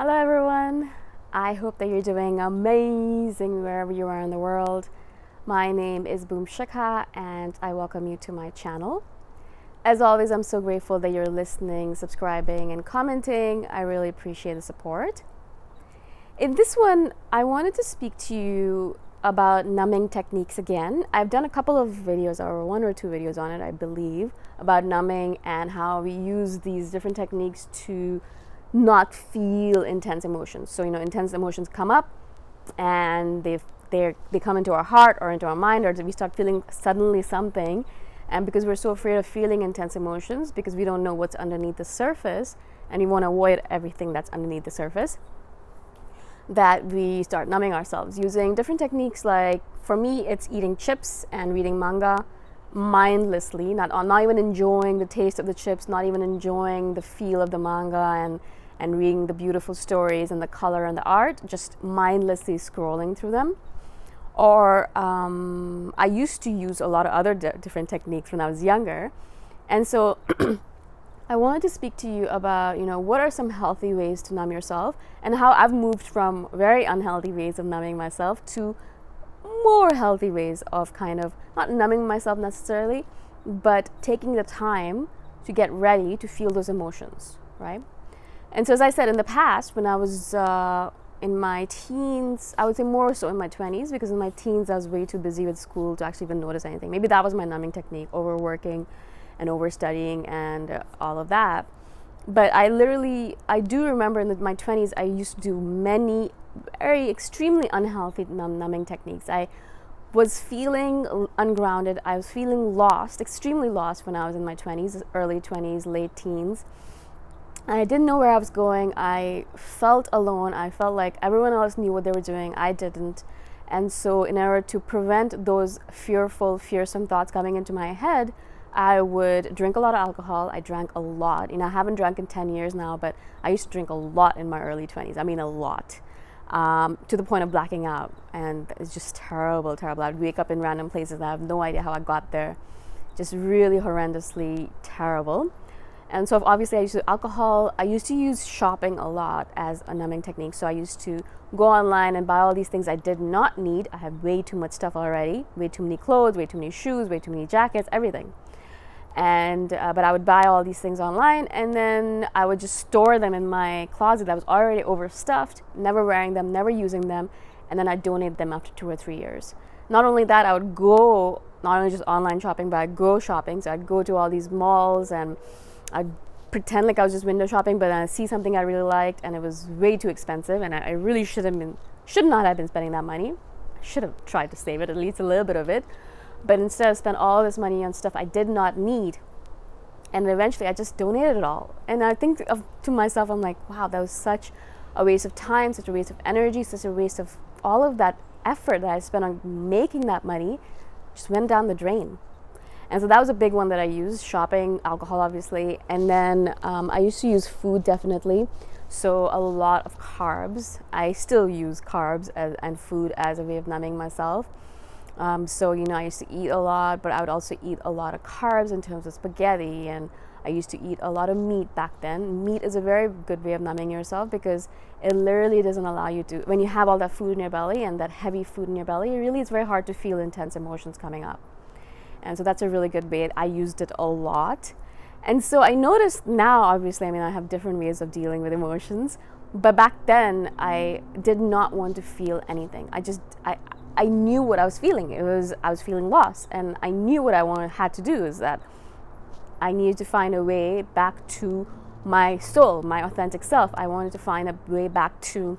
Hello everyone. I hope that you're doing amazing wherever you are in the world. My name is Boom Shikha and I welcome you to my channel. As always, I'm so grateful that you're listening, subscribing, and commenting. I really appreciate the support. In this one, I wanted to speak to you about numbing techniques again. I've done a couple of videos, or one or two videos on it, I believe, about numbing and how we use these different techniques to not feel intense emotions. So, intense emotions come up and they come into our heart or into our mind, or we start feeling suddenly something. And because we're so afraid of feeling intense emotions, because we don't know what's underneath the surface, and we want to avoid everything that's underneath the surface, that we start numbing ourselves using different techniques. Like for me, it's eating chips and reading manga mindlessly, not even enjoying the taste of the chips, not even enjoying the feel of the manga and reading the beautiful stories and the color and the art, just mindlessly scrolling through them. Or I used to use a lot of other different techniques when I was younger. And so I wanted to speak to you about, what are some healthy ways to numb yourself, and how I've moved from very unhealthy ways of numbing myself to more healthy ways of kind of not numbing myself necessarily, but taking the time to get ready to feel those emotions, right? And so, as I said, in the past, when I was in my teens, I would say more so in my 20s, because in my teens I was way too busy with school to actually even notice anything. Maybe that was my numbing technique, overworking and overstudying and all of that. But I do remember in my 20s, I used to do many very extremely unhealthy numbing techniques. I was feeling ungrounded. I was feeling lost, extremely lost when I was in my 20s, early 20s, late teens. I didn't know where I was going. I felt alone. I felt like everyone else knew what they were doing. I didn't. And so in order to prevent those fearsome thoughts coming into my head, I would drink a lot of alcohol. I drank a lot. I haven't drank in 10 years now, but I used to drink a lot in my early 20s. I mean, a lot. To the point of blacking out. And it's just terrible. I'd wake up in random places and I have no idea how I got there. Just really horrendously terrible. And so obviously I used to use alcohol. I used to use shopping a lot as a numbing technique. So I used to go online and buy all these things I did not need. I had way too much stuff already, way too many clothes, way too many shoes, way too many jackets, everything. And but I would buy all these things online, and then I would just store them in my closet that was already overstuffed, never wearing them, never using them, and then I'd donate them after 2 or 3 years. Not only that, I would go not only just online shopping, but I'd go shopping. So I'd go to all these malls and I'd pretend like I was just window shopping, but then I'd see something I really liked and it was way too expensive, and I really should not have been spending that money. I should have tried to save it, at least a little bit of it. But instead I spent all this money on stuff I did not need. And eventually I just donated it all. And I think to myself, I'm like, wow, that was such a waste of time, such a waste of energy, such a waste of all of that effort that I spent on making that money just went down the drain. And so that was a big one that I used, shopping, alcohol, obviously. And then I used to use food, definitely. So a lot of carbs. I still use carbs and food as a way of numbing myself. So I used to eat a lot, but I would also eat a lot of carbs in terms of spaghetti, and I used to eat a lot of meat back then. Meat is a very good way of numbing yourself, because it literally doesn't allow you to, when you have all that food in your belly and that heavy food in your belly, it's very hard to feel intense emotions coming up. And so that's a really good way. I used it a lot. And so I noticed now, obviously, I have different ways of dealing with emotions, but back then I did not want to feel anything. I knew what I was feeling. I was feeling lost, and I knew what I had to do is that I needed to find a way back to my soul, my authentic self. I wanted to find a way back to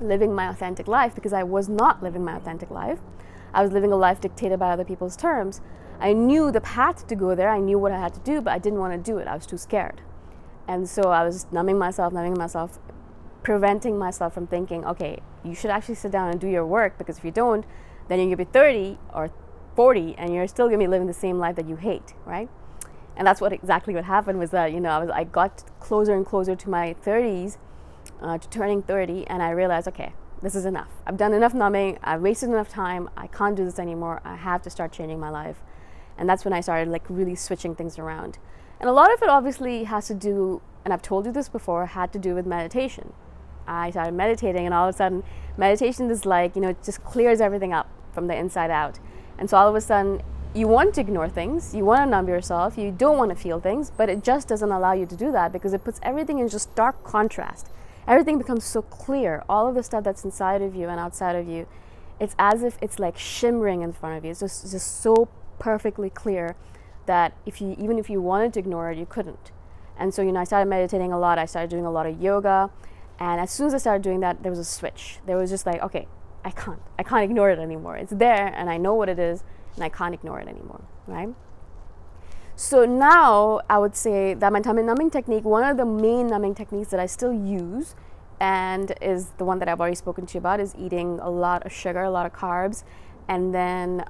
living my authentic life, because I was not living my authentic life. I was living a life dictated by other people's terms. I knew the path to go there. I knew what I had to do, but I didn't want to do it. I was too scared. And so I was numbing myself, preventing myself from thinking, okay, you should actually sit down and do your work, because if you don't, then you're going to be 30 or 40 and you're still going to be living the same life that you hate, right? And that's exactly what happened, was that, I got closer and closer to my 30s, to turning 30, and I realized, okay, this is enough. I've done enough numbing. I've wasted enough time. I can't do this anymore. I have to start changing my life. And that's when I started really switching things around. And a lot of it obviously has to do, and I've told you this before, had to do with meditation. I started meditating, and all of a sudden meditation is like, it just clears everything up from the inside out. And so all of a sudden you want to ignore things, you want to numb yourself, you don't want to feel things, but it just doesn't allow you to do that because it puts everything in just stark contrast. Everything becomes so clear. All of the stuff that's inside of you and outside of you, it's as if it's like shimmering in front of you. It's just so perfectly clear that even if you wanted to ignore it, you couldn't. And so, I started meditating a lot. I started doing a lot of yoga. And as soon as I started doing that, there was a switch. There was just like, okay, I can't ignore it anymore. It's there and I know what it is and I can't ignore it anymore, right? So now I would say that my numbing technique, one of the main numbing techniques that I still use and is the one that I've already spoken to you about, is eating a lot of sugar, a lot of carbs, and then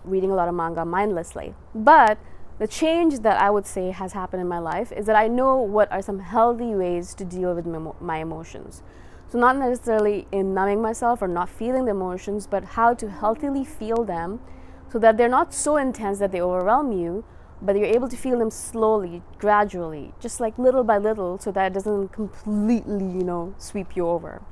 reading a lot of manga mindlessly. But the change that I would say has happened in my life is that I know what are some healthy ways to deal with my emotions. So not necessarily in numbing myself or not feeling the emotions, but how to healthily feel them so that they're not so intense that they overwhelm you, but you're able to feel them slowly, gradually, just like little by little, so that it doesn't completely, sweep you over.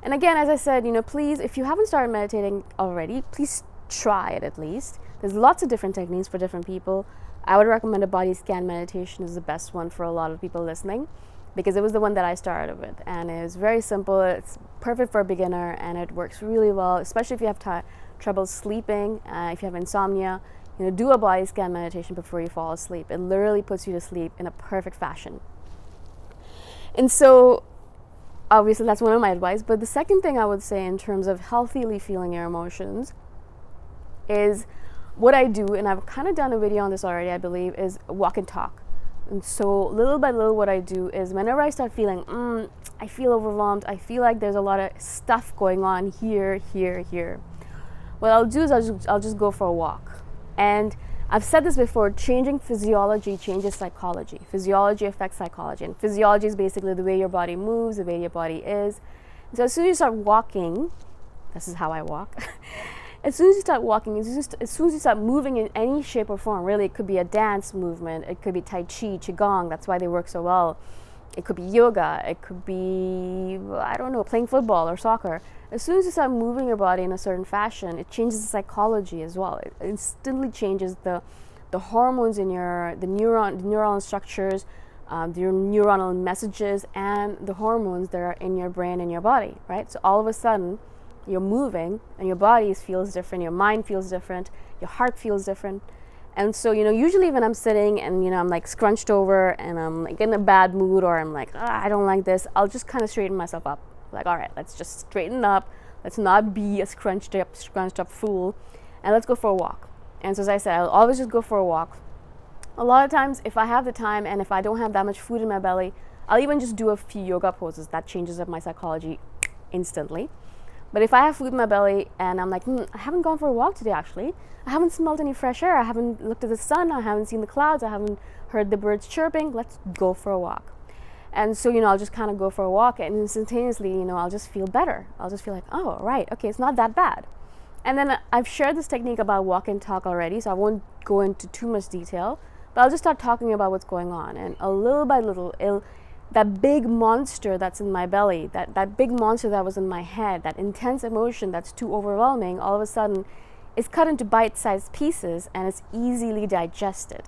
And again, as I said, please, if you haven't started meditating already, please try it at least. There's lots of different techniques for different people. I would recommend a body scan meditation is the best one for a lot of people listening, because it was the one that I started with, and it was very simple. It's perfect for a beginner, and it works really well, especially if you have trouble sleeping, if you have insomnia. Do a body scan meditation before you fall asleep. It literally puts you to sleep in a perfect fashion. And so obviously that's one of my advice. But the second thing I would say in terms of healthily feeling your emotions is what I do, and I've kind of done a video on this already, I believe, is walk and talk. And so little by little what I do is whenever I start feeling, I feel overwhelmed, I feel like there's a lot of stuff going on here, what I'll do is I'll just go for a walk. And I've said this before, changing physiology changes psychology. Physiology affects psychology. And physiology is basically the way your body moves, the way your body is. And so as soon as you start walking, this is how I walk. As soon as you start walking, as soon as you start moving in any shape or form, really, it could be a dance movement, it could be Tai Chi, Qigong, that's why they work so well. It could be yoga, it could be, playing football or soccer. As soon as you start moving your body in a certain fashion, it changes the psychology as well. It instantly changes the hormones in the neuronal structures, your neuronal messages, and the hormones that are in your brain and your body, right? So all of a sudden, you're moving and your body feels different, your mind feels different, your heart feels different. And so, usually when I'm sitting and, I'm like scrunched over and I'm like in a bad mood, or I'm like, I don't like this, I'll just kind of straighten myself up. Like, all right, let's just straighten up. Let's not be a scrunched up fool, and let's go for a walk. And so as I said, I'll always just go for a walk. A lot of times, if I have the time and if I don't have that much food in my belly, I'll even just do a few yoga poses. That changes up my psychology instantly. But if I have food in my belly and I'm like, I haven't gone for a walk today actually, I haven't smelled any fresh air, I haven't looked at the sun, I haven't seen the clouds, I haven't heard the birds chirping, let's go for a walk. And so, I'll just kind of go for a walk, and instantaneously, I'll just feel better. I'll just feel like, oh, right, okay, it's not that bad. And then I've shared this technique about walk and talk already, so I won't go into too much detail, but I'll just start talking about what's going on. And a little by little, that big monster that's in my belly, that big monster that was in my head, that intense emotion that's too overwhelming, all of a sudden is cut into bite-sized pieces and it's easily digested.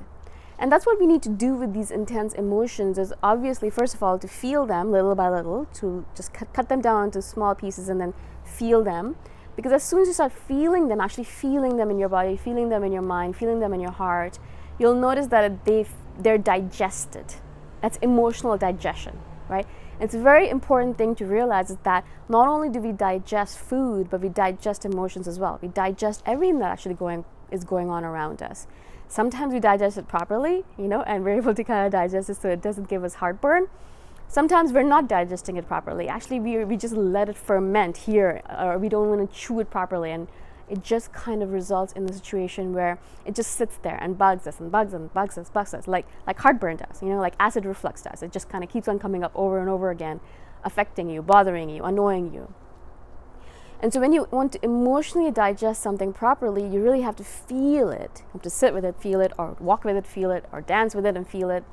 And that's what we need to do with these intense emotions, is obviously, first of all, to feel them little by little, to just cut them down into small pieces and then feel them. Because as soon as you start feeling them, actually feeling them in your body, feeling them in your mind, feeling them in your heart, you'll notice that they're digested. That's emotional digestion, right? It's a very important thing to realize is that not only do we digest food, but we digest emotions as well. We digest everything that actually is going on around us. Sometimes we digest it properly, and we're able to kind of digest it so it doesn't give us heartburn. Sometimes we're not digesting it properly. Actually, we just let it ferment here, or we don't want to chew it properly, and it just kind of results in the situation where it just sits there and bugs us, like heartburn does, like acid reflux does. It just kind of keeps on coming up over and over again, affecting you, bothering you, annoying you. And so when you want to emotionally digest something properly, you really have to feel it. You have to sit with it, feel it, or walk with it, feel it, or dance with it and feel it.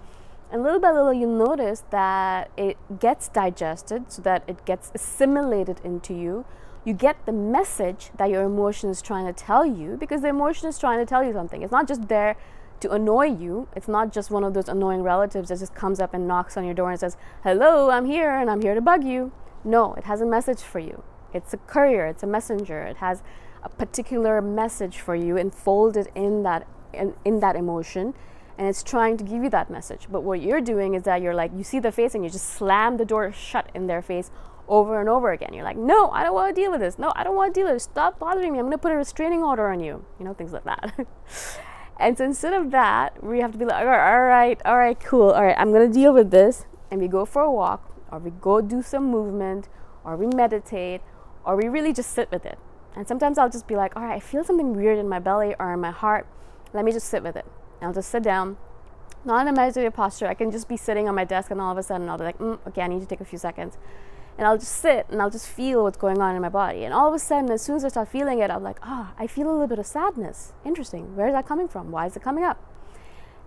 And little by little, you'll notice that it gets digested, so that it gets assimilated into you. You get the message that your emotion is trying to tell you, because the emotion is trying to tell you something. It's not just there to annoy you. It's not just one of those annoying relatives that just comes up and knocks on your door and says, hello, I'm here and I'm here to bug you. No, it has a message for you. It's a courier, it's a messenger. It has a particular message for you enfolded in that emotion, and it's trying to give you that message. But what you're doing is that you're like, you see the face and you just slam the door shut in their face over and over again. You're like, no, I don't want to deal with this. No, I don't want to deal with this. Stop bothering me. I'm going to put a restraining order on you. You know, things like that. And so instead of that, we have to be like, all right, cool. All right, I'm going to deal with this. And we go for a walk, or we go do some movement, or we meditate, or we really just sit with it. And sometimes I'll just be like, all right, I feel something weird in my belly or in my heart. Let me just sit with it. And I'll just sit down, not in a meditative posture. I can just be sitting on my desk, and all of a sudden I'll be like, okay, I need to take a few seconds. And I'll just sit and I'll just feel what's going on in my body. And all of a sudden, as soon as I start feeling it, I'm like, I feel a little bit of sadness. Interesting. Where is that coming from? Why is it coming up?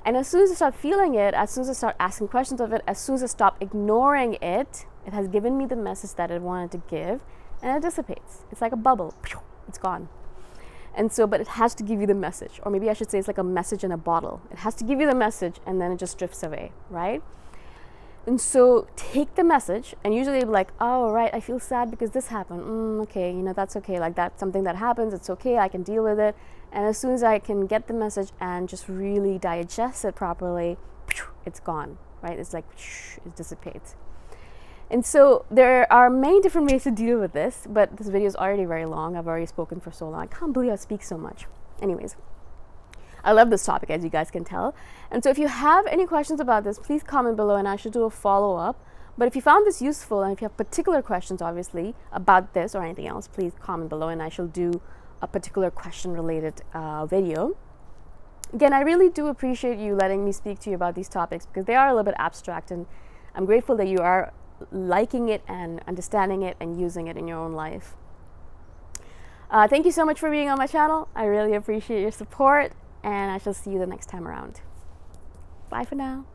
And as soon as I start feeling it, as soon as I start asking questions of it, as soon as I stop ignoring it, it has given me the message that it wanted to give, and it dissipates. It's like a bubble. It's gone. And so, but it has to give you the message. Or maybe I should say it's like a message in a bottle. It has to give you the message, and then it just drifts away, right? And so take the message, and usually it'll be like, oh, right, I feel sad because this happened. Okay, you know, that's okay. Like, that's something that happens. It's okay. I can deal with it. And as soon as I can get the message and just really digest it properly, it's gone, right? It's like, it dissipates. And so there are many different ways to deal with this, but this video is already very long. I've already spoken for so long. I can't believe I speak so much. Anyways, I love this topic, as you guys can tell. And so if you have any questions about this, please comment below and I should do a follow-up. But if you found this useful, and if you have particular questions, obviously, about this or anything else, please comment below and I shall do a particular question-related video. Again, I really do appreciate you letting me speak to you about these topics, because they are a little bit abstract, and I'm grateful that you are liking it and understanding it and using it in your own life. Thank you so much for being on my channel. I really appreciate your support, and I shall see you the next time around. Bye for now.